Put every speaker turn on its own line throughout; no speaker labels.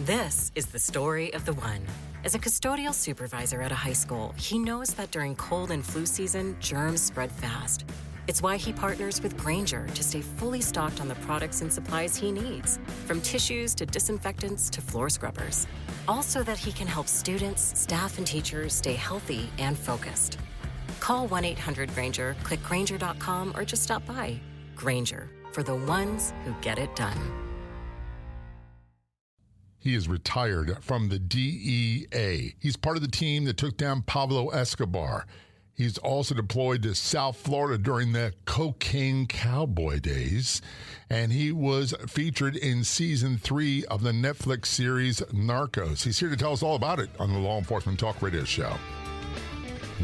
This is the story of the one. As a custodial supervisor at a high school, he knows that during cold and flu season, germs spread fast. It's why he partners with Grainger to stay fully stocked on the products and supplies he needs, from tissues to disinfectants to floor scrubbers. Also that he can help students, staff, and teachers stay healthy and focused. Call 1-800-GRAINGER, click Grainger.com, or just stop by. Grainger, for the ones who get it done.
He is retired from the DEA. He's part of the team that took down Pablo Escobar. He's also deployed to South Florida during the Cocaine Cowboy days, and he was featured in Season 3 of the Netflix series Narcos. He's here to tell us all about it on the Law Enforcement Talk Radio Show.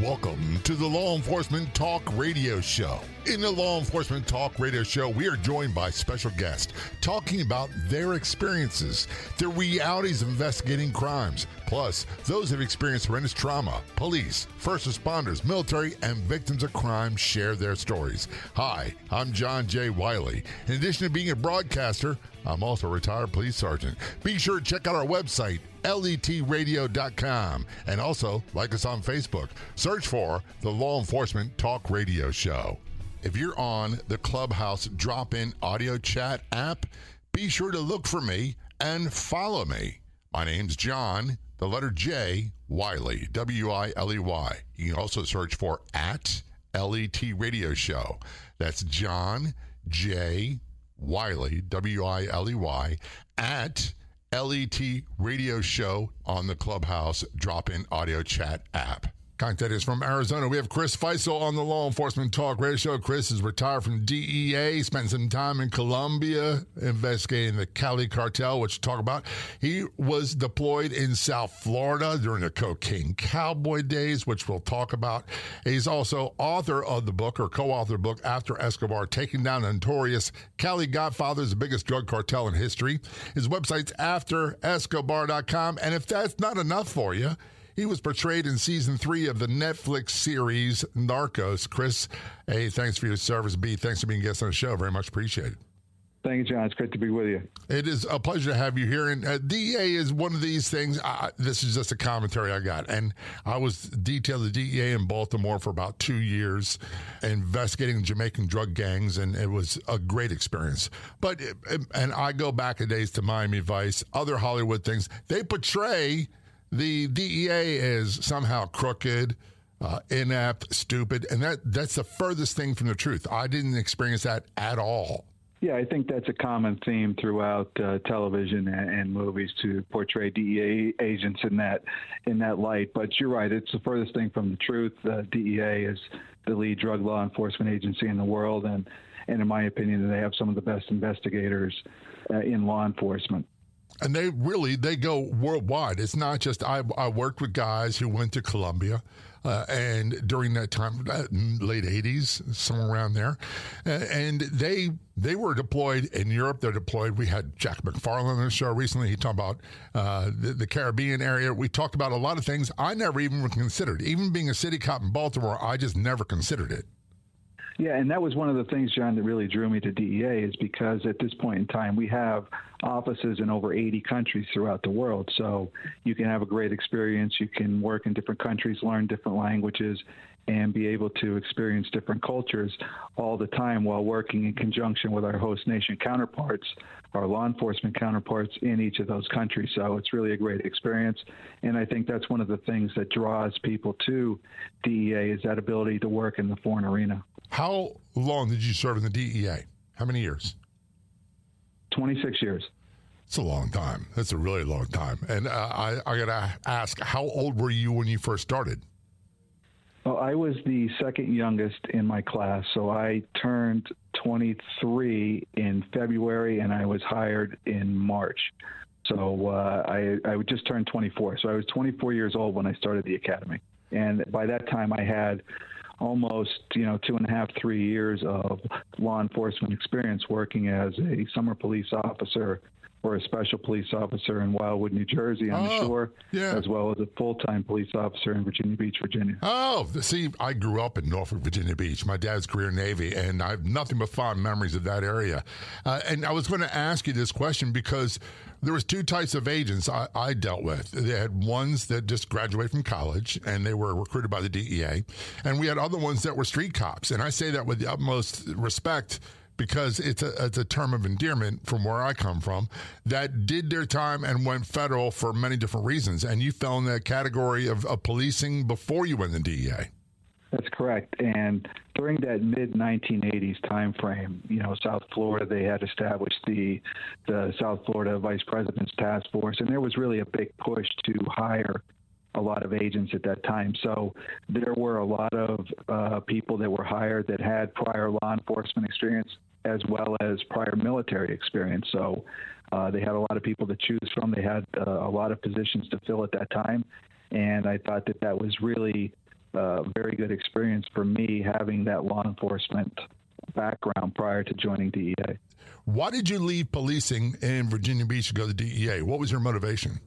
Welcome to the Law Enforcement Talk Radio Show. In the Law Enforcement Talk Radio Show, we are joined by special guests talking about their experiences, the realities of investigating crimes, plus those who have experienced horrendous trauma. Police, first responders, military, and victims of crime share their stories. Hi, I'm John J. Wiley. In addition to being a broadcaster, I'm also a retired police sergeant. Be sure to check out our website, letradio.com, and also like us on Facebook. Search for the Law Enforcement Talk Radio Show. If you're on the Clubhouse drop-in audio chat app, be sure to look for me and follow me. My name's John, the letter J, Wiley, W-I-L-E-Y. You can also search for at LET Radio Show. That's John J. Wiley, W-I-L-E-Y, at LET Radio Show on the Clubhouse drop-in audio chat app. Contact is from Arizona. We have Chris Feistl on the Law Enforcement Talk Radio Show. Chris is retired from DEA, spent some time in Colombia investigating the Cali Cartel, which we'll talk about. He was deployed in South Florida during the Cocaine Cowboy days, which we'll talk about. He's also author of the book, or co-author of the book, After Escobar, Taking Down the Notorious Cali Godfathers, the biggest drug cartel in history. His website's afterescobar.com. And if that's not enough for you, he was portrayed in Season 3 of the Netflix series Narcos. Chris, A, thanks for your service. B, thanks for being a guest on the show. Very much appreciated.
Thank you, John. It's great to be with you.
It is a pleasure to have you here. And DEA is one of these things. This is just a commentary I got. And I was detailed the DEA in Baltimore for about 2 years, investigating Jamaican drug gangs, and it was a great experience. And I go back a days to Miami Vice, other Hollywood things. They portray the DEA is somehow crooked, inept, stupid, and that's the furthest thing from the truth. I didn't experience that at all.
Yeah, I think that's a common theme throughout television and movies, to portray DEA agents in that light. But you're right; it's the furthest thing from the truth. DEA is the lead drug law enforcement agency in the world, and in my opinion, they have some of the best investigators in law enforcement.
And they go worldwide. It's not just, I worked with guys who went to Colombia, and during that time, late 80s, somewhere around there, and they were deployed in Europe. They're deployed. We had Jack McFarland on the show recently. He talked about the Caribbean area. We talked about a lot of things I never even considered. Even being a city cop in Baltimore, I just never considered it.
Yeah, and that was one of the things, John, that really drew me to DEA, is because at this point in time, we have offices in over 80 countries throughout the world. So you can have a great experience. You can work in different countries, learn different languages, and be able to experience different cultures all the time while working in conjunction with our host nation counterparts, our law enforcement counterparts in each of those countries. So it's really a great experience. And I think that's one of the things that draws people to DEA, is that ability to work in the foreign arena.
How long did you serve in the DEA? How many years?
26 years.
It's a long time. That's a really long time. And I got to ask, how old were you when you first started?
Well, I was the second youngest in my class, so I turned 23 in February, and I was hired in March. So I just turned 24. So I was 24 years old when I started the academy. And by that time, I had almost 2.5, 3 years of law enforcement experience working as a summer police officer or a special police officer in Wildwood, New Jersey on the shore, as well as a full-time police officer in Virginia Beach, Virginia.
Oh, see, I grew up in Norfolk, Virginia Beach. My dad's career Navy, and I have nothing but fond memories of that area. And I was going to ask you this question because there was two types of agents I dealt with. They had ones that just graduated from college, and they were recruited by the DEA. And we had other ones that were street cops. And I say that with the utmost respect because it's a term of endearment from where I come from, that did their time and went federal for many different reasons. And you fell in that category of policing before you went in the DEA.
That's correct. And during that mid-1980s time frame, South Florida, they had established the South Florida Vice President's Task Force, and there was really a big push to hire a lot of agents at that time. So there were a lot of people that were hired that had prior law enforcement experience as well as prior military experience. So they had a lot of people to choose from. They had a lot of positions to fill at that time. And I thought that was really a very good experience for me, having that law enforcement background prior to joining DEA.
Why did you leave policing in Virginia Beach to go to DEA? What was your motivation?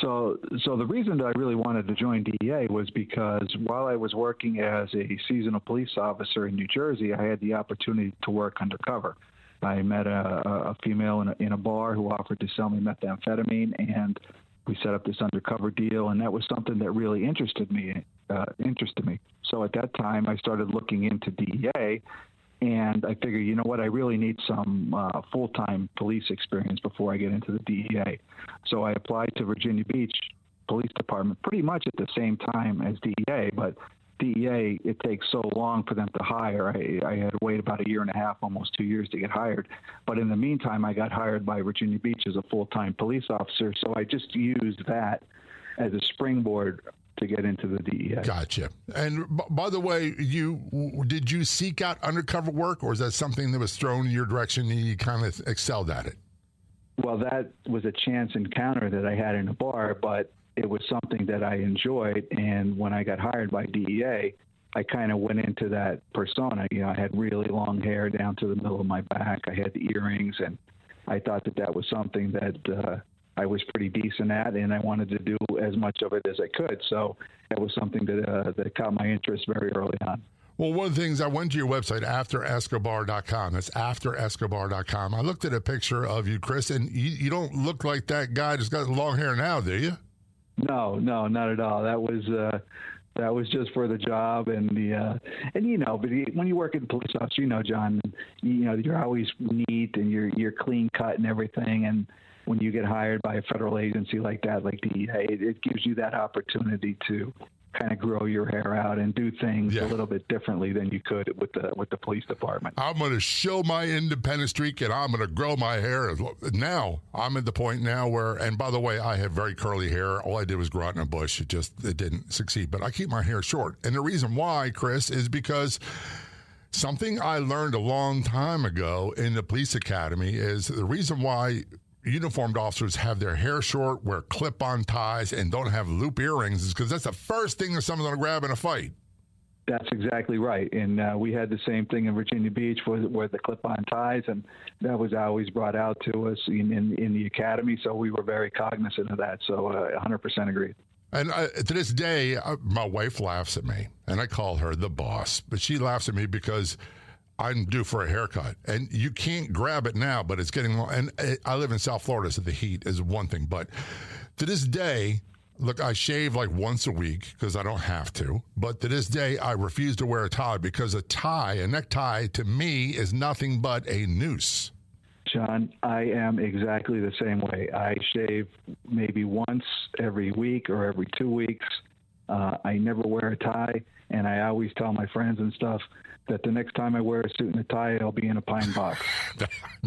So the reason that I really wanted to join DEA was because while I was working as a seasonal police officer in New Jersey, I had the opportunity to work undercover. I met a female in a bar who offered to sell me methamphetamine, and we set up this undercover deal, and that was something that really interested me. So at that time, I started looking into DEA, and I figured, you know what, I really need some full-time police experience before I get into the DEA. So I applied to Virginia Beach Police Department pretty much at the same time as DEA, but DEA, it takes so long for them to hire. I had to wait about a year and a half, almost 2 years to get hired. But in the meantime, I got hired by Virginia Beach as a full-time police officer, so I just used that as a springboard to get into the DEA.
Gotcha. And by the way, did you seek out undercover work, or is that something that was thrown in your direction and you kind of excelled at it?
Well, that was a chance encounter that I had in a bar, but it was something that I enjoyed. And when I got hired by DEA, I kind of went into that persona. I had really long hair down to the middle of my back. I had earrings, and I thought that was something that I was pretty decent at, and I wanted to do as much of it as I could. So that was something that caught my interest very early on.
Well, one of the things, I went to your website, afterescobar.com. That's afterescobar.com. I looked at a picture of you, Chris, and you don't look like that guy that's got long hair now, do you?
No, not at all. That was just for the job, and but when you work in police office, John, you're always neat and you're clean cut and everything, and when you get hired by a federal agency like that, like DEA, it gives you that opportunity to kind of grow your hair out and do things a little bit differently than you could with the police department. I'm
going to show my independent streak, and I'm going to grow my hair. Now, I'm at the point now where, and by the way, I have very curly hair. All I did was grow out in a bush. It didn't succeed, but I keep my hair short. And the reason why, Chris, is because something I learned a long time ago in the police academy is the reason why uniformed officers have their hair short, wear clip-on ties, and don't have loop earrings is because that's the first thing that someone's going to grab in a fight.
That's exactly right. And we had the same thing in Virginia Beach with the clip-on ties, and that was always brought out to us in the academy, so we were very cognizant of that. So 100% agreed.
And to this day, my wife laughs at me, and I call her the boss, but she laughs at me because I'm due for a haircut, and you can't grab it now, but it's getting long. And I live in South Florida, so the heat is one thing. But to this day, look, I shave like once a week because I don't have to. But to this day, I refuse to wear a tie because a necktie, to me, is nothing but a noose.
John, I am exactly the same way. I shave maybe once every week or every 2 weeks. I never wear a tie, and I always tell my friends and stuff that the next time I wear a suit and a tie, I'll be in a pine box.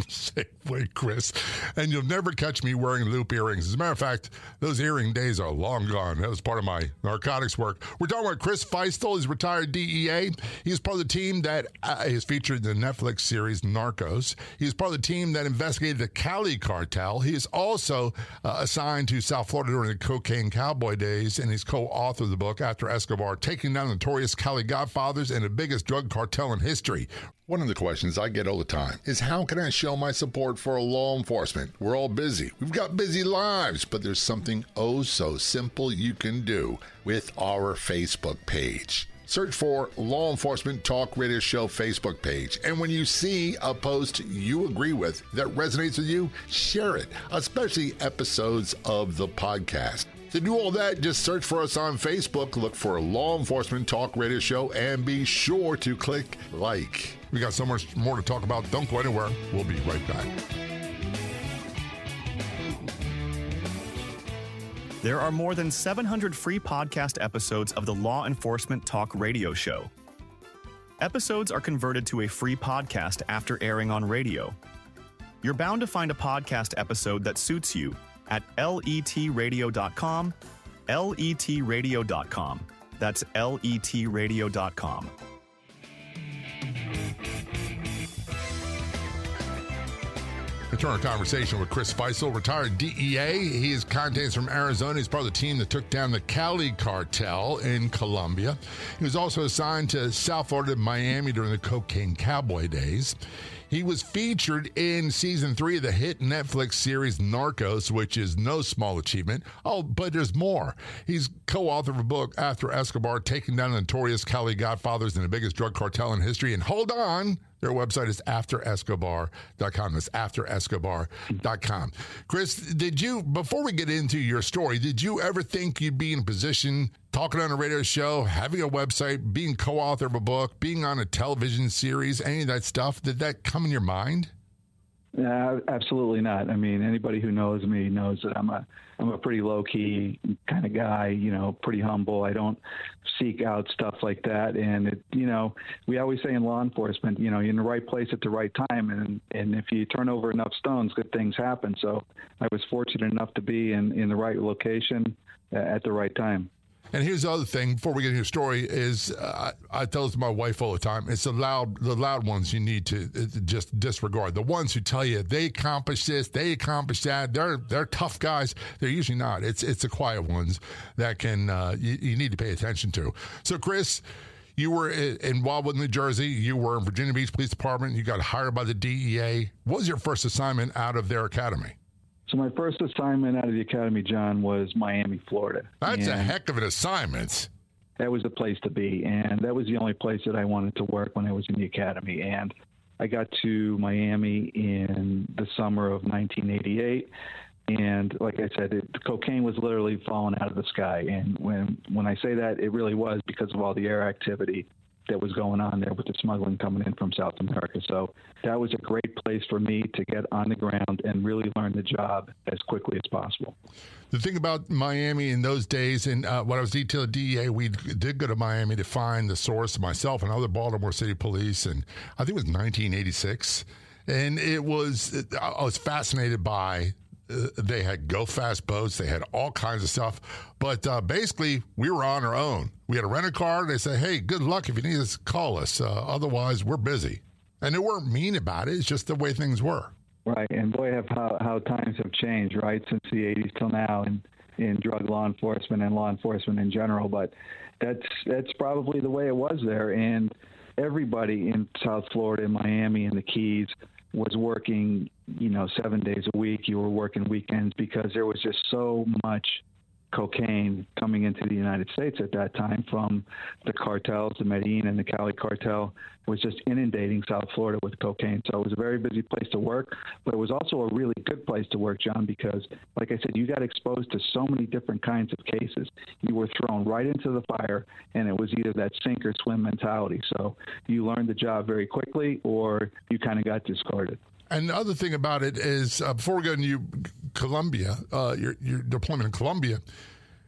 Same way, Chris. And you'll never catch me wearing loop earrings. As a matter of fact, those earring days are long gone. That was part of my narcotics work. We're talking about Chris Feistl. He's retired DEA. He's part of the team that is featured in the Netflix series Narcos. He's part of the team that investigated the Cali Cartel. He is also assigned to South Florida during the Cocaine Cowboy days, and he's co-author of the book, After Escobar, Taking Down the Notorious Cali Godfathers and the Biggest Drug Cartel cartel in history. One of the questions I get all the time is, how can I show my support for law enforcement? We're all busy. We've got busy lives, but there's something oh so simple you can do with our Facebook page. Search for Law Enforcement Talk Radio Show Facebook page. And when you see a post you agree with that resonates with you, share it, especially episodes of the podcast. To do all that, just search for us on Facebook, look for Law Enforcement Talk Radio Show, and be sure to click like. We got so much more to talk about. Don't go anywhere. We'll be right back.
There are more than 700 free podcast episodes of the Law Enforcement Talk Radio Show. Episodes are converted to a free podcast after airing on radio. You're bound to find a podcast episode that suits you at letradio.com, letradio.com. That's letradio.com.
Return our conversation with Chris Feistl, retired DEA. He is contacts from Arizona. He's part of the team that took down the Cali Cartel in Colombia. He was also assigned to South Florida and Miami during the Cocaine Cowboy days. He was featured in season 3 of the hit Netflix series Narcos, which is no small achievement. Oh, but there's more. He's co-author of a book, After Escobar, taking down the notorious Cali Godfathers and the biggest drug cartel in history. And hold on, their website is afterescobar.com. That's afterescobar.com. Chris, did you, before we get into your story, did you ever think you'd be in a position talking on a radio show, having a website, being co-author of a book, being on a television series, any of that stuff? Did that come in your mind?
Absolutely not. I mean, anybody who knows me knows that I'm a pretty low-key kind of guy, you know, pretty humble. I don't seek out stuff like that. And, we always say in law enforcement, you're in the right place at the right time. And if you turn over enough stones, good things happen. So I was fortunate enough to be in the right location at the right time.
And here's the other thing, before we get into your story, is I tell this to my wife all the time, it's the loud ones you need to just disregard. The ones who tell you they accomplished this, they accomplished that, they're tough guys. They're usually not. It's the quiet ones that can you need to pay attention to. So, Chris, you were in Wildwood, New Jersey. You were in Virginia Beach Police Department. You got hired by the DEA. What was your first assignment out of their academy?
So my first assignment out of the academy, John, was Miami, Florida.
That's a heck of an assignment.
That was the place to be, and that was the only place that I wanted to work when I was in the academy. And I got to Miami in the summer of 1988, and like I said, the cocaine was literally falling out of the sky. And when I say that, it really was because of all the air activity that was going on there with the smuggling coming in from South America. So that was a great place for me to get on the ground and really learn the job as quickly as possible.
The thing about Miami in those days, and when I was detailing DEA, we did go to Miami to find the source, myself and other Baltimore City police, and I think it was 1986. And I was fascinated by they had go-fast boats. They had all kinds of stuff. But basically, we were on our own. We had to rent a car. They said, hey, good luck. If you need us, call us. Otherwise, we're busy. And they weren't mean about it. It's just the way things were.
Right. And boy, how times have changed, right, since the 80s till now in drug law enforcement and law enforcement in general. But that's probably the way it was there. And everybody in South Florida, Miami, and the Keys was working, 7 days a week. You were working weekends because there was just so much cocaine coming into the United States at that time from the cartels. The Medellín and the Cali Cartel was just inundating South Florida with cocaine. So it was a very busy place to work, but it was also a really good place to work, John, because, like I said, you got exposed to so many different kinds of cases. You were thrown right into the fire, and it was either that sink or swim mentality. So you learned the job very quickly, or you kind of got discarded.
And the other thing about it is, before we go into Colombia, your deployment in Colombia,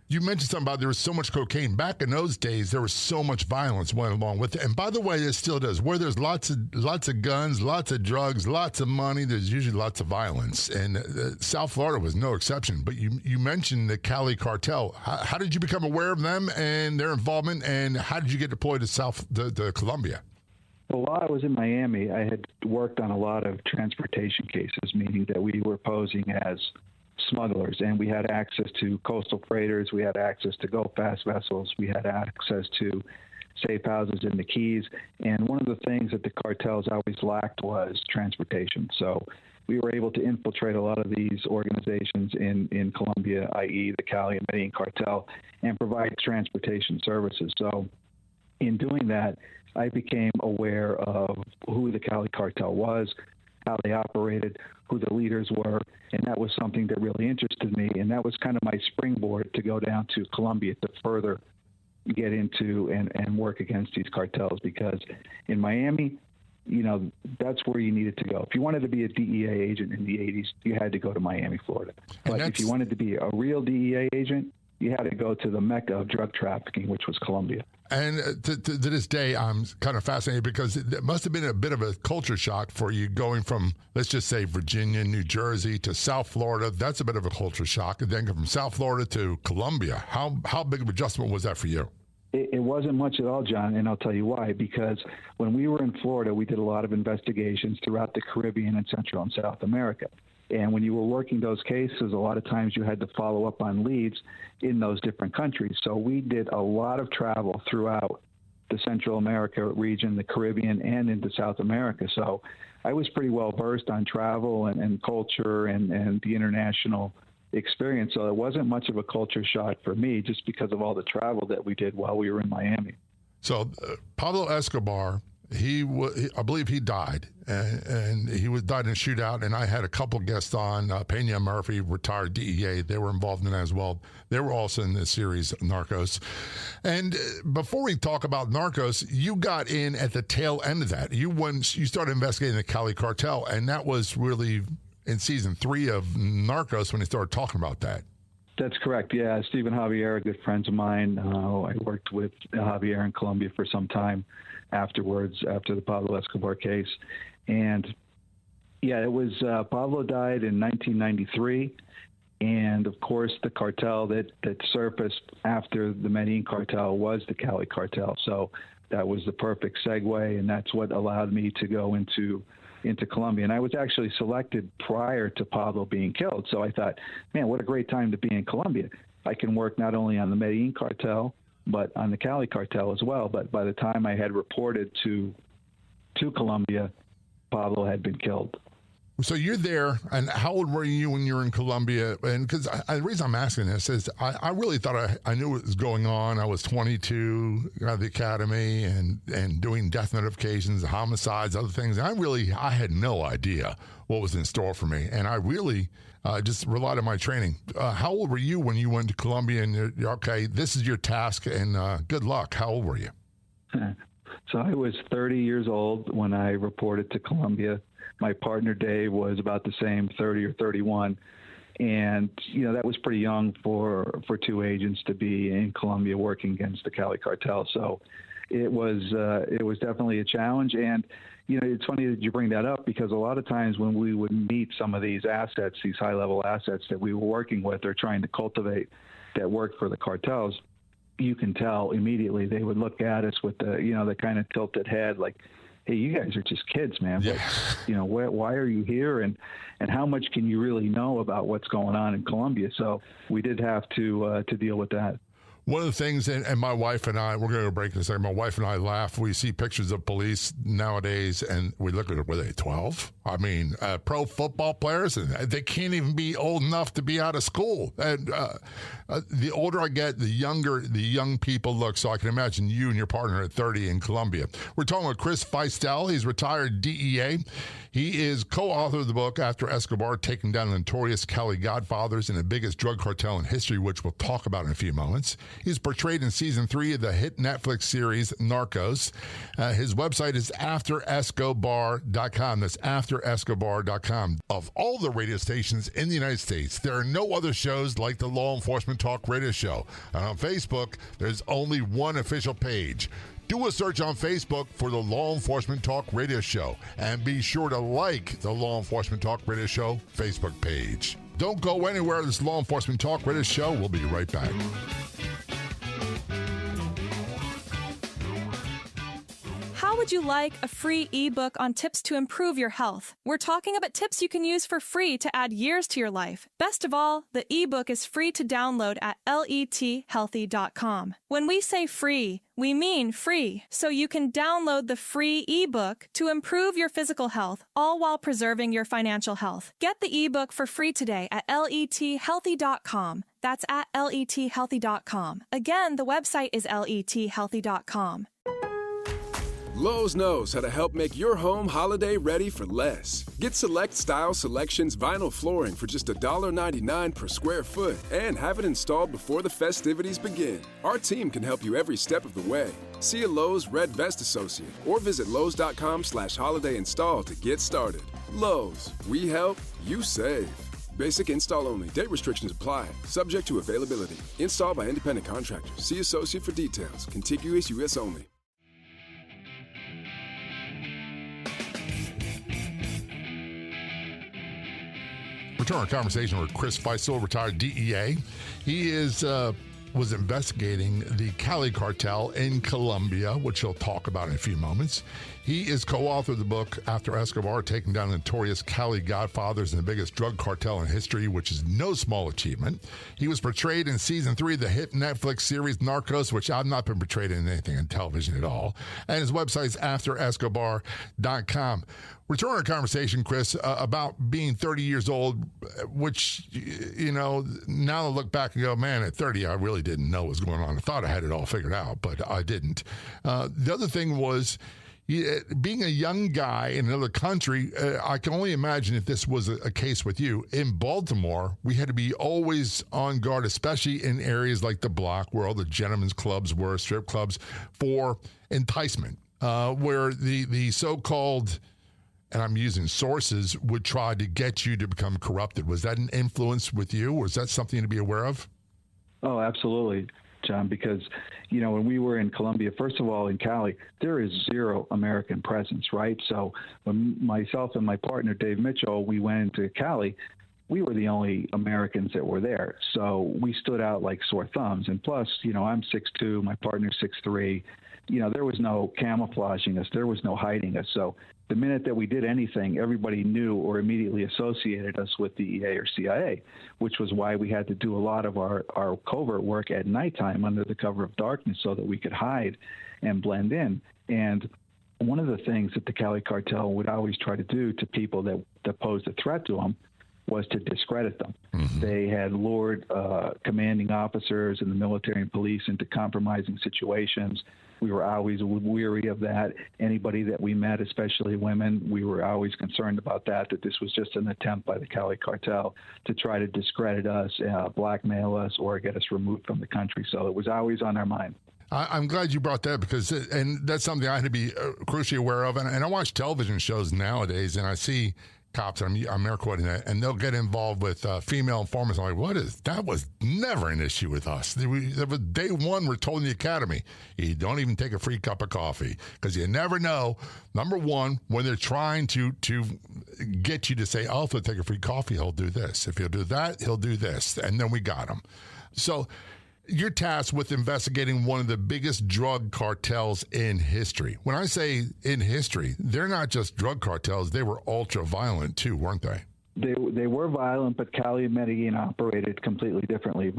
you mentioned something about there was so much cocaine. Back in those days, there was so much violence went along with it. And by the way, it still does. Where there's lots of guns, lots of drugs, lots of money, there's usually lots of violence. And South Florida was no exception. But you mentioned the Cali Cartel. How did you become aware of them and their involvement? And how did you get deployed to Colombia?
Well, while I was in Miami, I had worked on a lot of transportation cases, meaning that we were posing as smugglers, and we had access to coastal freighters, we had access to go-fast vessels, we had access to safe houses in the Keys. And one of the things that the cartels always lacked was transportation. So we were able to infiltrate a lot of these organizations in Colombia, i.e. the Cali and Medellín cartel, and provide transportation services. So in doing that, I became aware of who the Cali Cartel was, how they operated, who the leaders were, and that was something that really interested me. And that was kind of my springboard to go down to Colombia to further get into and work against these cartels, because in Miami, that's where you needed to go. If you wanted to be a DEA agent in the 80s, you had to go to Miami, Florida. But if you wanted to be a real DEA agent, you had to go to the mecca of drug trafficking, which was Colombia.
And to this day, I'm kind of fascinated because it must have been a bit of a culture shock for you going from, let's just say, Virginia, New Jersey to South Florida. That's a bit of a culture shock. And then from South Florida to Colombia. How big of an adjustment was that for you?
It wasn't much at all, John, and I'll tell you why. Because when we were in Florida, we did a lot of investigations throughout the Caribbean and Central and South America. And when you were working those cases, a lot of times you had to follow up on leads in those different countries. So we did a lot of travel throughout the Central America region, the Caribbean, and into South America. So I was pretty well versed on travel and culture and the international experience. So it wasn't much of a culture shock for me just because of all the travel that we did while we were in Miami. So
Pablo Escobar, I believe he died, and he died in a shootout. And I had a couple guests on, Pena Murphy, retired DEA. They were involved in that as well. They were also in the series Narcos. And before we talk about Narcos, you got in at the tail end of that. You started investigating the Cali Cartel, and that was really in season 3 of Narcos when they started talking about that.
That's correct. Yeah, Stephen Javier, good friends of mine. I worked with Javier in Colombia for some time afterwards, after the Pablo Escobar case. And yeah, it was Pablo died in 1993. And of course, the cartel that surfaced after the Medellín cartel was the Cali Cartel. So that was the perfect segue. And that's what allowed me to go into Colombia. And I was actually selected prior to Pablo being killed. So I thought, man, what a great time to be in Colombia. I can work not only on the Medellín cartel, but on the Cali Cartel as well. But by the time I had reported to Colombia, Pablo had been killed.
So you're there, and how old were you when you were in Colombia? And because the reason I'm asking this is I really thought I knew what was going on. I was 22, at the academy, and doing death notifications, homicides, other things. And I had no idea what was in store for me. And I really just relied on my training. How old were you when you went to Colombia? And you're, okay, this is your task, and good luck. How old were you?
So I was 30 years old when I reported to Colombia. My partner, Dave, was about the same, 30 or 31. And, that was pretty young for 2 agents to be in Colombia working against the Cali Cartel. So it was definitely a challenge. And, it's funny that you bring that up, because a lot of times when we would meet some of these assets, these high-level assets that we were working with or trying to cultivate that worked for the cartels, you can tell immediately they would look at us with the kind of tilted head, like, hey, you guys are just kids, man.
Yeah.
But, why are you here? And how much can you really know about what's going on in Colombia? So we did have to deal with that.
One of the things, and my wife and I, we're going to break in a second. My wife and I laugh. We see pictures of police nowadays, and we look at it. Were they 12? I mean, pro football players, and they can't even be old enough to be out of school. And the older I get, the younger the young people look. So I can imagine you and your partner at 30 in Colombia. We're talking with Chris Feistl. He's retired DEA. He is co-author of the book After Escobar, Taking Down the Notorious Cali Godfathers and the Biggest Drug Cartel in History, which we'll talk about in a few moments. He's portrayed in season 3 of the hit Netflix series Narcos. His website is afterescobar.com. That's afterescobar.com. Of all the radio stations in the United States, there are no other shows like the Law Enforcement Talk Radio Show. And on Facebook, there's only one official page. Do a search on Facebook for the Law Enforcement Talk Radio Show, and be sure to like the Law Enforcement Talk Radio Show Facebook page. Don't go anywhere. This Law Enforcement Talk Radio Show. We'll be right back.
How would you like a free ebook on tips to improve your health? We're talking about tips you can use for free to add years to your life. Best of all, the ebook is free to download at lethealthy.com. When we say free, we mean free, so you can download the free ebook to improve your physical health, all while preserving your financial health. Get the ebook for free today at lethealthy.com. That's at lethealthy.com. Again, the website is lethealthy.com.
Lowe's knows how to help make your home holiday ready for less. Get Select Style Selections vinyl flooring for just $1.99 per square foot and have it installed before the festivities begin. Our team can help you every step of the way. See a Lowe's Red Vest associate or visit Lowe's.com/holiday install to get started. Lowe's, we help, you save. Basic install only. Date restrictions apply. Subject to availability. Installed by independent contractors. See associate for details. Contiguous U.S. only.
Return our conversation with Chris Feistl, retired DEA. He was investigating the Cali Cartel in Colombia, which he'll talk about in a few moments. He is co-author of the book After Escobar, taking down the notorious Cali Godfathers and the biggest drug cartel in history, which is no small achievement. He was portrayed in season 3 of the hit Netflix series Narcos, which I've not been portrayed in anything on television at all. And his website is afterescobar.com. Return our conversation, Chris, about being 30 years old, which, you know, now I look back and go, man, at 30, I really didn't know what was going on. I thought I had it all figured out, but I didn't. The other thing was, being a young guy in another country, I can only imagine if this was a case with you. In Baltimore, we had to be always on guard, especially in areas like the Block, where all the gentlemen's clubs were, strip clubs, for enticement, where the so-called, and I'm using sources, would try to get you to become corrupted. Was that an influence with you, or was that something to be aware of?
Oh, absolutely, John, because, you know, when we were in Colombia, first of all, in Cali, there is zero American presence, right? So when myself and my partner, Dave Mitchell, we went into Cali, we were the only Americans that were there. So we stood out like sore thumbs. And plus, you know, I'm 6'2", my partner's 6'3". You know, there was no camouflaging us. There was no hiding us. So the minute that we did anything, everybody knew or immediately associated us with DEA or CIA, which was why we had to do a lot of our covert work at nighttime under the cover of darkness so that we could hide and blend in. And one of the things that the Cali Cartel would always try to do to people that posed a threat to them was to discredit them. Mm-hmm. They had lured commanding officers in the military and police into compromising situations. We were always weary of that. Anybody that we met, especially women, we were always concerned about that this was just an attempt by the Cali Cartel to try to discredit us, blackmail us, or get us removed from the country. So it was always on our mind.
I'm glad you brought that because, and that's something I had to be crucially aware of. And I watch television shows nowadays, and I see cops, I'm air quoting that, and they'll get involved with female informants. I'm like, that was never an issue with us. Day one, we're told in the academy, you don't even take a free cup of coffee because you never know, number one, when they're trying to get you to say, oh, if he'll take a free coffee, he'll do this. If he'll do that, he'll do this. And then we got him. So you're tasked with investigating one of the biggest drug cartels in history. When I say in history, they're not just drug cartels. They were ultra violent too, weren't they?
They were violent, but Cali and Medellin operated completely differently.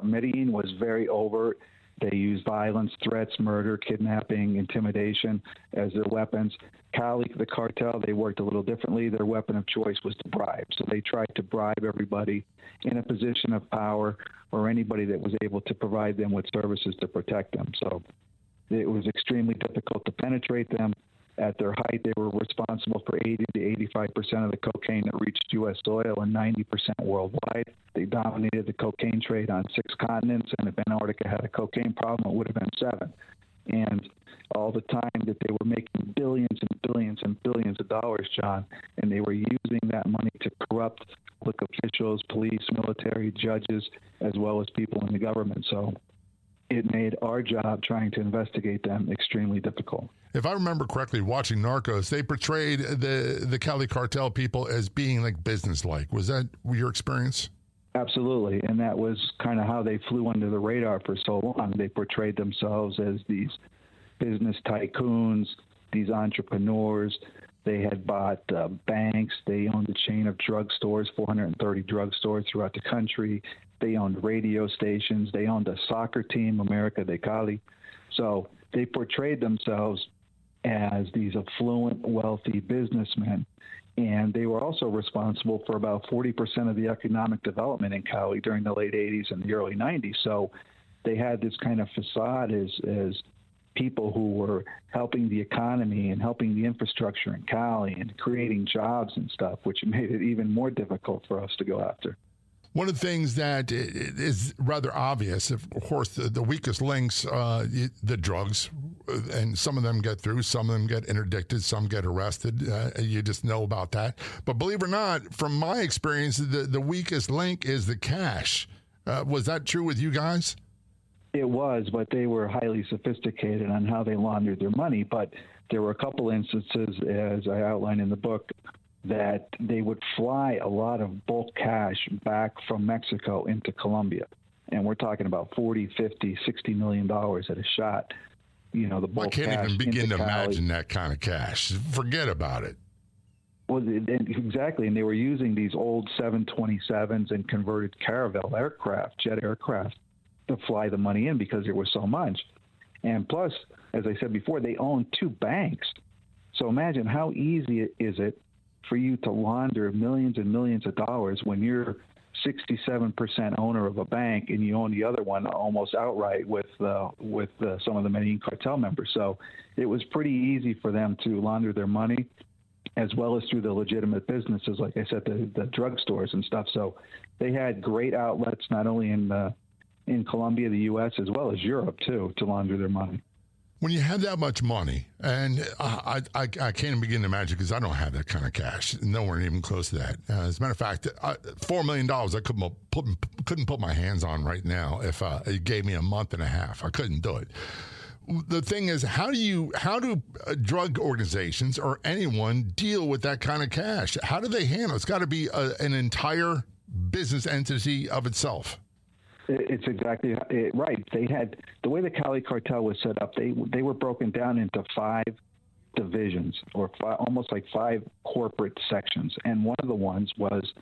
Medellin was very overt. They used violence, threats, murder, kidnapping, intimidation as their weapons. Cali, the cartel, they worked a little differently. Their weapon of choice was to bribe. So they tried to bribe everybody in a position of power or anybody that was able to provide them with services to protect them. So it was extremely difficult to penetrate them. At their height, they were responsible for 80 to 85% of the cocaine that reached U.S. soil and 90% worldwide. They dominated the cocaine trade on 6 continents, and if Antarctica had a cocaine problem, it would have been 7. And all the time that they were making billions and billions and billions of dollars, John, and they were using that money to corrupt public officials, police, military, judges, as well as people in the government. So it made our job trying to investigate them extremely difficult.
If I remember correctly, watching Narcos, they portrayed the Cali Cartel people as being like business-like. Was that your experience?
Absolutely, and that was kind of how they flew under the radar for so long. They portrayed themselves as these business tycoons, these entrepreneurs. They had bought banks. They owned a chain of drugstores, 430 drugstores throughout the country. They owned radio stations. They owned a soccer team, America de Cali. So they portrayed themselves as these affluent, wealthy businessmen. And they were also responsible for about 40% of the economic development in Cali during the late 80s and the early 90s. So they had this kind of facade as people who were helping the economy and helping the infrastructure in Cali and creating jobs and stuff, which made it even more difficult for us to go after.
One of the things that is rather obvious, of course, the weakest links, the drugs, and some of them get through, some of them get interdicted, some get arrested. You just know about that. But believe it or not, from my experience, the weakest link is the cash. Was that true with you guys?
It was, but they were highly sophisticated on how they laundered their money. But there were a couple instances, as I outline in the book, that they would fly a lot of bulk cash back from Mexico into Colombia. And we're talking about 40, 50, $60 million at a shot. You know, the bulk cash.
I can't even begin to
Cali.
imagine that kind of cash. Forget about it.
Well, exactly. And they were using these old 727s and converted Caravel aircraft, jet aircraft, to fly the money in because there was so much. And plus, as I said before, they owned 2 banks. So imagine how easy is it for you to launder millions and millions of dollars when you're 67% owner of a bank and you own the other one almost outright with some of the Medellín cartel members. So it was pretty easy for them to launder their money, as well as through the legitimate businesses, like I said, the drugstores and stuff. So they had great outlets, not only in Colombia, the U.S., as well as Europe, too, to launder their money.
When you have that much money, and I can't even begin to imagine because I don't have that kind of cash, nowhere even close to that. As a matter of fact, $4 million I couldn't put my hands on right now if it gave me a month and a half. I couldn't do it. The thing is, how do drug organizations or anyone deal with that kind of cash? How do they handle it? It's got to be an entire business entity of itself.
It's exactly right. They had the way the Cali Cartel was set up. They were broken down into 5 divisions, or almost like 5 corporate sections, and one of the ones was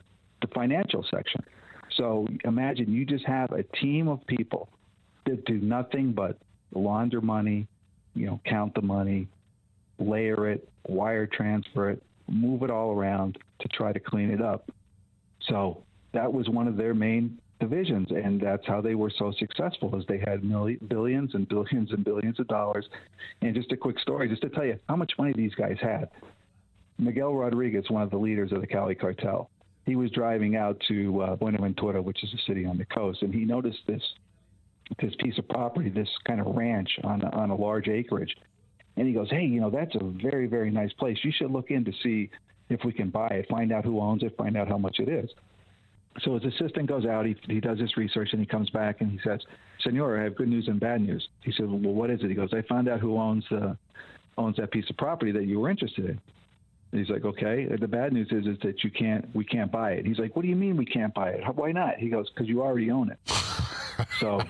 the financial section. So imagine you just have a team of people that do nothing but launder money, count the money, layer it, wire transfer it, move it all around to try to clean it up. So that was one of their main divisions, and that's how they were so successful, as they had billions and billions and billions of dollars. And just a quick story, just to tell you how much money these guys had. Miguel Rodriguez, one of the leaders of the Cali Cartel, he was driving out to Buenaventura, which is a city on the coast, and he noticed this piece of property, this kind of ranch on a large acreage. And he goes, hey, that's a very, very nice place. You should look in to see if we can buy it, find out who owns it, find out how much it is. So his assistant goes out, he does his research, and he comes back and he says, Senor, I have good news and bad news. He says, well, what is it? He goes, I found out who owns that piece of property that you were interested in. And he's like, okay. The bad news is that we can't buy it. He's like, what do you mean we can't buy it? Why not? He goes, because you already own it. So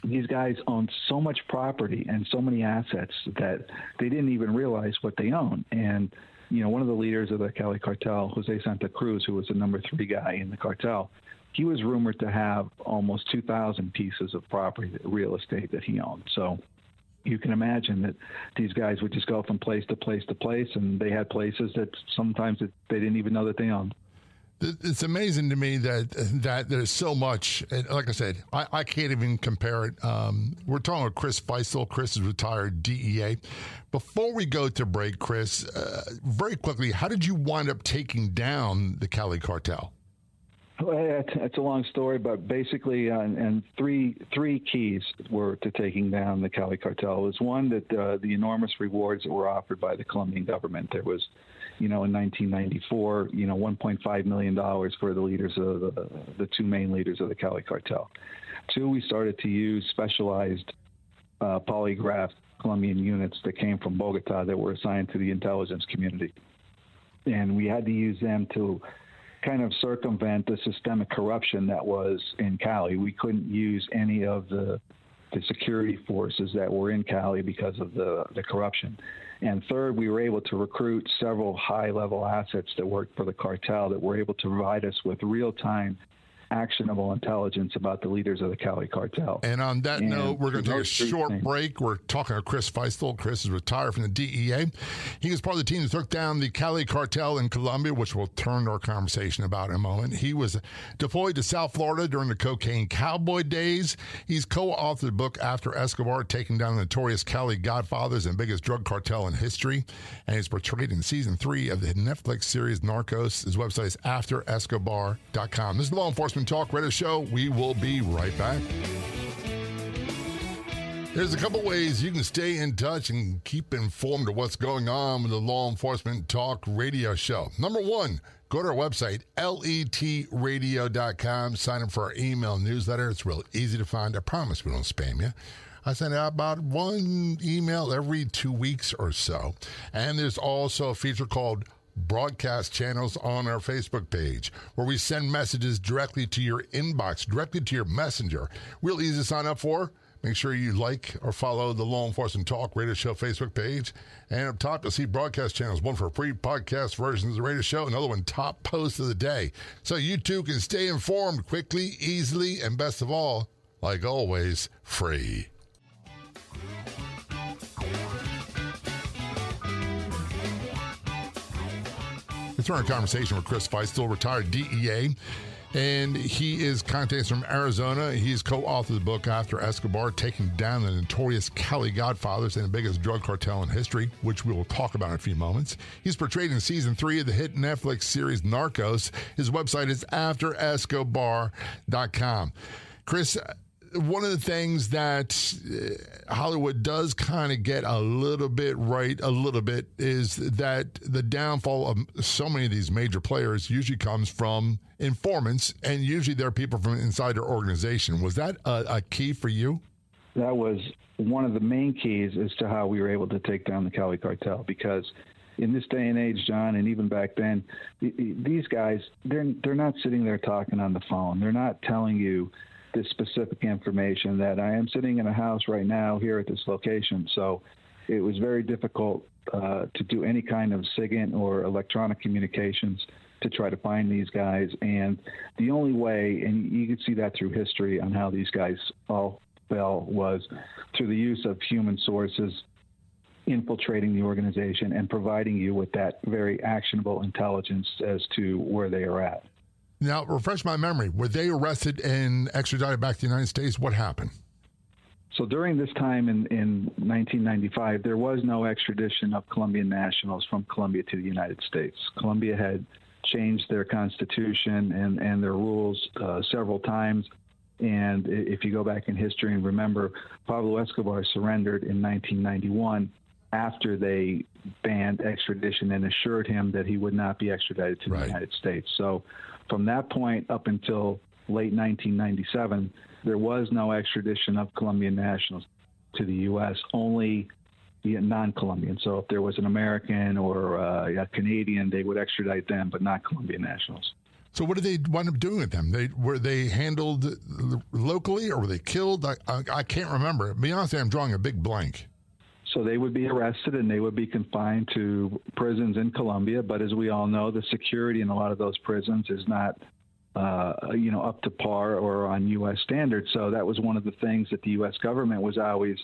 these guys own so much property and so many assets that they didn't even realize what they own. And one of the leaders of the Cali Cartel, Jose Santa Cruz, who was the number 3 guy in the cartel, he was rumored to have almost 2,000 pieces of property, real estate that he owned. So you can imagine that these guys would just go from place to place to place, and they had places that sometimes they didn't even know that they owned.
It's amazing to me that there's so much. Like I said, I can't even compare it. We're talking with Chris Feistl. Chris is retired DEA. Before we go to break, Chris, very quickly, how did you wind up taking down the Cali Cartel?
Well, it's a long story, but basically, and three keys were to taking down the Cali Cartel. Was one, that the enormous rewards that were offered by the Colombian government. There was, in 1994, $1.5 million for the leaders of the 2 main leaders of the Cali Cartel. 2, we started to use specialized polygraph Colombian units that came from Bogota that were assigned to the intelligence community. And we had to use them to kind of circumvent the systemic corruption that was in Cali. We couldn't use any of the security forces that were in Cali because of the corruption. And third, we were able to recruit several high-level assets that worked for the cartel that were able to provide us with real-time actionable intelligence about the leaders of the Cali Cartel.
And on that note, we're going to take a short break. We're talking to Chris Feistl. Chris is retired from the DEA. He was part of the team that took down the Cali Cartel in Colombia, which we'll turn our conversation about in a moment. He was deployed to South Florida during the Cocaine Cowboy days. He's co-authored the book After Escobar, taking down the notorious Cali Godfathers and biggest drug cartel in history. And he's portrayed in season 3 of the Netflix series Narcos. His website is afterescobar.com. This is the Law Enforcement Talk Radio Show. We will be right back. There's a couple ways you can stay in touch and keep informed of what's going on with the Law Enforcement Talk Radio Show. Number one, go to our website, letradio.com. Sign up for our email newsletter. It's real easy to find. I promise we don't spam you. I send out about one email every 2 weeks or so. And there's also a feature called broadcast channels on our Facebook page where we send messages directly to your inbox, directly to your messenger. Real easy to sign up for. Make sure you like or follow the Law Enforcement Talk Radio Show Facebook page. And up top, you'll see broadcast channels, one for free podcast versions of the radio show, another one top post of the day. So you too can stay informed quickly, easily, and best of all, like always, free. Let's turn our conversation with Chris Feistl, retired DEA, and he is contacting us from Arizona. He's co-authored the book After Escobar, taking down the notorious Cali Godfathers and the biggest drug cartel in history, which we will talk about in a few moments. He's portrayed in season 3 of the hit Netflix series Narcos. His website is afterescobar.com. Chris, one of the things that Hollywood does kind of get a little bit right, is that the downfall of so many of these major players usually comes from informants, and usually they're people from inside their organization. Was that a key for you?
That was one of the main keys as to how we were able to take down the Cali Cartel, because in this day and age, John, and even back then, these guys, they're not sitting there talking on the phone. They're not telling you this specific information that I am sitting in a house right now here at this location. So it was very difficult to do any kind of SIGINT or electronic communications to try to find these guys. And the only way, and you can see that through history on how these guys all fell, was through the use of human sources infiltrating the organization and providing you with that very actionable intelligence as to where they are at.
Now, refresh my memory. Were they arrested and extradited back to the United States? What happened?
So during this time in 1995, there was no extradition of Colombian nationals from Colombia to the United States. Colombia had changed their constitution and their rules several times. And if you go back in history and remember, Pablo Escobar surrendered in 1991 after they banned extradition and assured him that he would not be extradited to the United States. So from that point up until late 1997, there was no extradition of Colombian nationals to the U.S., only non-Colombian. So if there was an American or a Canadian, they would extradite them, but not Colombian nationals.
So what did they wind up doing with them? Were they handled locally or were they killed? I can't remember. To be honest, I'm drawing a big blank.
So they would be arrested and they would be confined to prisons in Colombia. But as we all know, the security in a lot of those prisons is not, up to par or on U.S. standards. So that was one of the things that the U.S. government was always,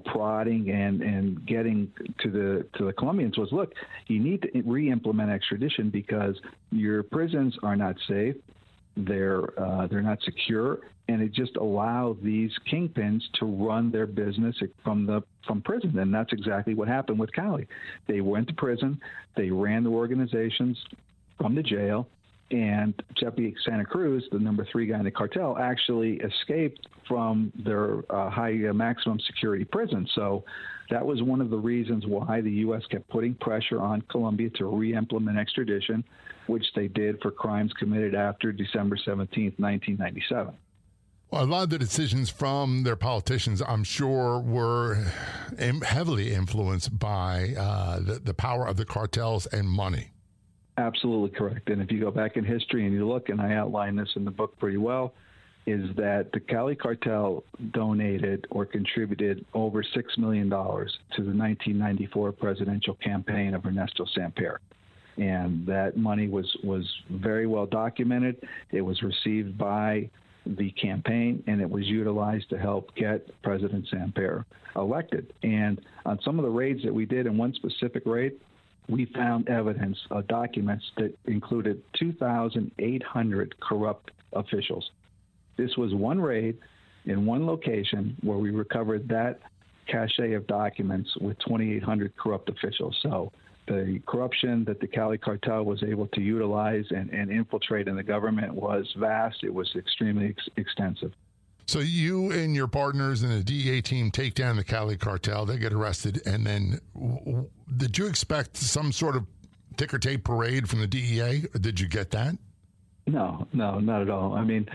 prodding and getting to the Colombians was, look, you need to re-implement extradition because your prisons are not safe. They're not secure, and it just allowed these kingpins to run their business from prison, and that's exactly what happened with Cali. They went to prison, they ran the organizations from the jail, and Giuseppe Santa Cruz, the number 3 guy in the cartel, actually escaped from their high maximum security prison. So that was one of the reasons why the U.S. kept putting pressure on Colombia to re-implement extradition, which they did for crimes committed after December 17th, 1997.
Well, a lot of the decisions from their politicians, I'm sure, were heavily influenced by the power of the cartels and money.
Absolutely correct. And if you go back in history and you look, and I outline this in the book pretty well, is that the Cali Cartel donated or contributed over $6 million to the 1994 presidential campaign of Ernesto Samper. And that money was very well documented. It was received by the campaign, and it was utilized to help get President Samper elected. And on some of the raids that we did, in one specific raid, we found evidence of documents that included 2,800 corrupt officials. This was one raid in one location where we recovered that cache of documents with 2,800 corrupt officials. So the corruption that the Cali Cartel was able to utilize and infiltrate in the government was vast. It was extremely extensive.
So you and your partners in the DEA team take down the Cali Cartel. They get arrested. And then did you expect some sort of ticker tape parade from the DEA? Or did you get that?
No, not at all. I mean,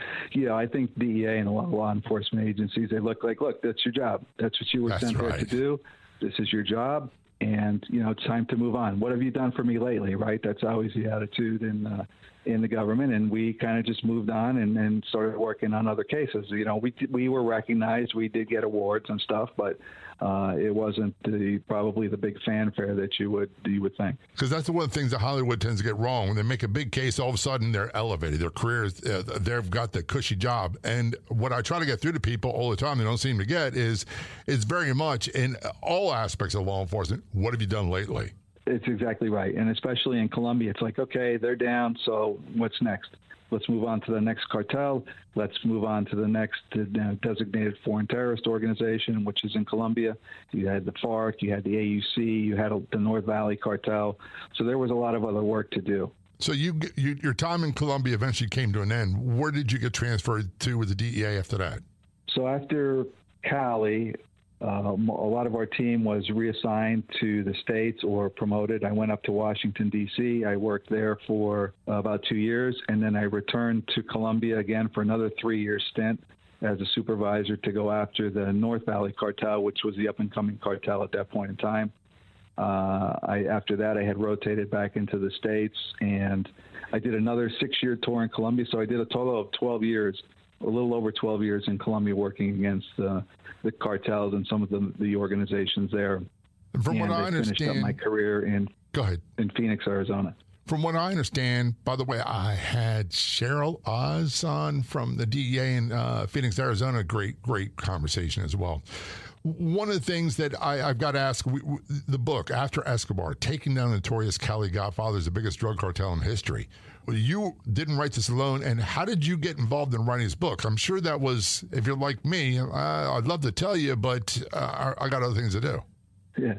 I think DEA and a lot of law enforcement agencies, they look, that's your job. That's what you were sent there to do. This is your job. And, it's time to move on. What have you done for me lately, right? That's always the attitude in the government. And we kind of just moved on and started working on other cases. We were recognized. We did get awards and stuff, but it wasn't probably the big fanfare that you would think.
Because that's one of the things that Hollywood tends to get wrong. When they make a big case, all of a sudden they're elevated. Their careers, they've got the cushy job. And what I try to get through to people all the time, they don't seem to get, is very much in all aspects of law enforcement. What have you done lately?
It's exactly right. And especially in Colombia, it's like, okay, they're down, so what's next? Let's move on to the next cartel. Let's move on to the next designated foreign terrorist organization, which is in Colombia. You had the FARC, you had the AUC, you had the North Valley Cartel. So there was a lot of other work to do.
So your time in Colombia eventually came to an end. Where did you get transferred to with the DEA after that?
So after Cali, a lot of our team was reassigned to the States or promoted. I went up to Washington, D.C. I worked there for about 2 years, and then I returned to Colombia again for another 3-year stint as a supervisor to go after the North Valley Cartel, which was the up-and-coming cartel at that point in time. After that, I had rotated back into the States, and I did another 6-year tour in Colombia. So I did a total of 12 years, a little over 12 years in Colombia working against the cartels and some of the organizations there.
From what I understand,
finished up my career in Phoenix, Arizona.
From what I understand, by the way, I had Cheryl Oz on from the DEA in Phoenix, Arizona. Great conversation as well. One of the things that I've got to ask, the book, After Escobar, Taking Down the Notorious Cali Godfathers, the biggest drug cartel in history. Well, you didn't write this alone, and how did you get involved in writing this book? I'm sure that was, if you're like me, I'd love to tell you, but I got other things to do.
Yeah,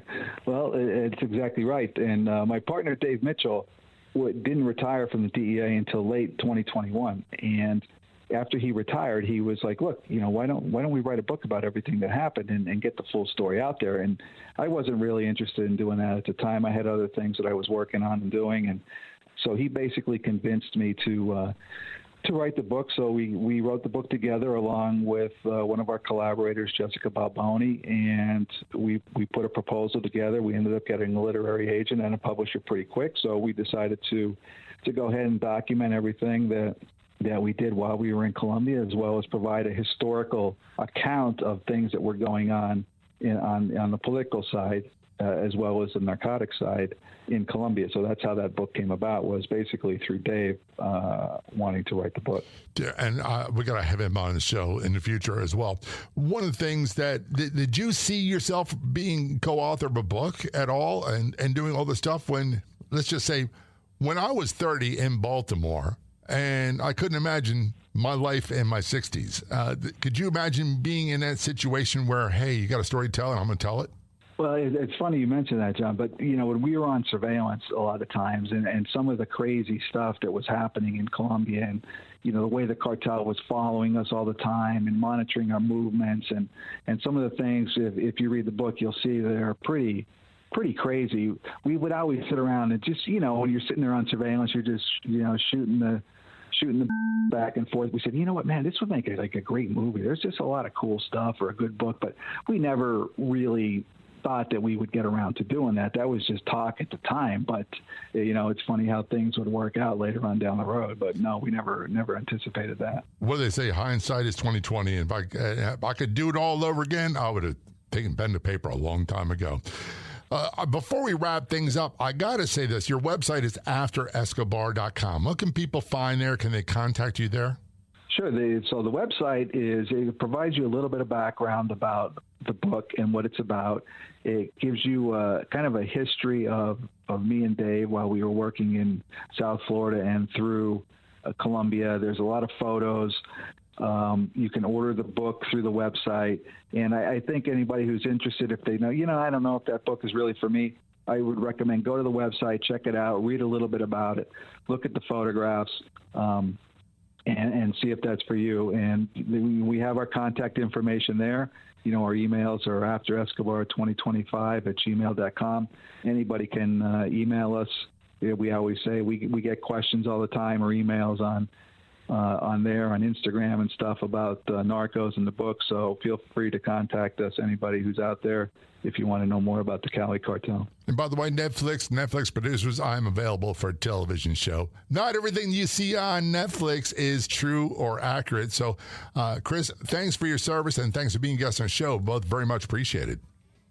well, it's exactly right. And my partner, Dave Mitchell, didn't retire from the DEA until late 2021. And after he retired, he was like, look, why don't we write a book about everything that happened and get the full story out there? And I wasn't really interested in doing that at the time. I had other things that I was working on and doing. And so he basically convinced me to write the book. So we wrote the book together along with one of our collaborators, Jessica Balboni, and we put a proposal together. We ended up getting a literary agent and a publisher pretty quick. So we decided to go ahead and document everything that we did while we were in Colombia, as well as provide a historical account of things that were going on the political side, as well as the narcotic side in Colombia. So that's how that book came about, was basically through Dave wanting to write the book.
Yeah, and we got to have him on the show in the future as well. One of the things did you see yourself being co-author of a book at all and doing all this stuff when, let's just say, when I was 30 in Baltimore, and I couldn't imagine my life in my 60s. Could you imagine being in that situation where, hey, you got a story to tell and I'm going to tell it?
Well, it's funny you mention that, John, but, when we were on surveillance a lot of times and some of the crazy stuff that was happening in Colombia and, the way the cartel was following us all the time and monitoring our movements and some of the things, if you read the book, you'll see they're pretty crazy. We would always sit around and just, when you're sitting there on surveillance, you're just, shooting the back and forth. We said, you know what, man, this would make it like a great movie. There's just a lot of cool stuff or a good book, but we never really thought that we would get around to doing that. That was just talk at the time. But, it's funny how things would work out later on down the road. But no, we never anticipated that.
What do they say? Hindsight is 20/20. And if I could do it all over again, I would have taken pen to paper a long time ago. Before we wrap things up, I got to say this. Your website is afterescobar.com. What can people find there? Can they contact you there?
Sure. So the website it provides you a little bit of background about the book and what it's about. It gives you kind of a history of me and Dave while we were working in South Florida and through Colombia. There's a lot of photos. You can order the book through the website. And I think anybody who's interested, if they know, I don't know if that book is really for me, I would recommend go to the website, check it out, read a little bit about it, look at the photographs, and see if that's for you. And we have our contact information there. Our emails are afterescobar2025@gmail.com. Anybody can email us. We always say we get questions all the time or emails on there, on Instagram and stuff about Narcos and the book. So feel free to contact us, anybody who's out there, if you want to know more about the Cali Cartel.
And by the way, Netflix producers, I'm available for a television show. Not everything you see on Netflix is true or accurate. So, Chris, thanks for your service and thanks for being a guest on the show. Both very much appreciated.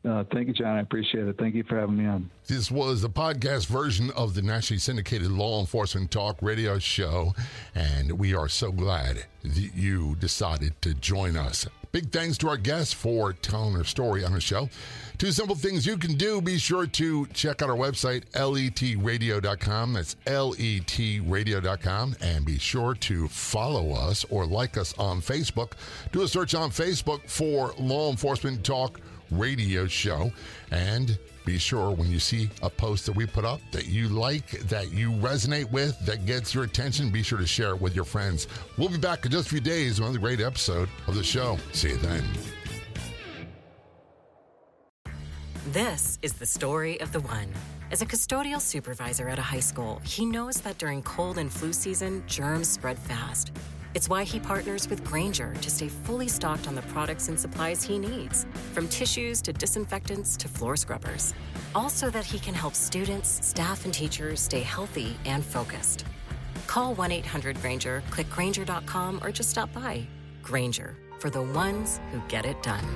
Thank you, John. I appreciate it. Thank you for having me on.
This was the podcast version of the nationally syndicated Law Enforcement Talk radio show, and we are so glad that you decided to join us. Big thanks to our guests for telling their story on the show. Two simple things you can do. Be sure to check out our website, letradio.com. That's letradio.com. And be sure to follow us or like us on Facebook. Do a search on Facebook for Law Enforcement Talk radio show, and be sure when you see a post that we put up that you like, that you resonate with, that gets your attention, be sure to share it with your friends. We'll be back in just a few days with another great episode of the show. See you then.
This is the story of the one. As a custodial supervisor at a high school, he knows that during cold and flu season, germs spread fast. It's why he partners with Grainger to stay fully stocked on the products and supplies he needs, from tissues to disinfectants to floor scrubbers. All so that he can help students, staff, and teachers stay healthy and focused. Call 1-800-GRAINGER, click Grainger.com, or just stop by. Grainger, for the ones who get it done.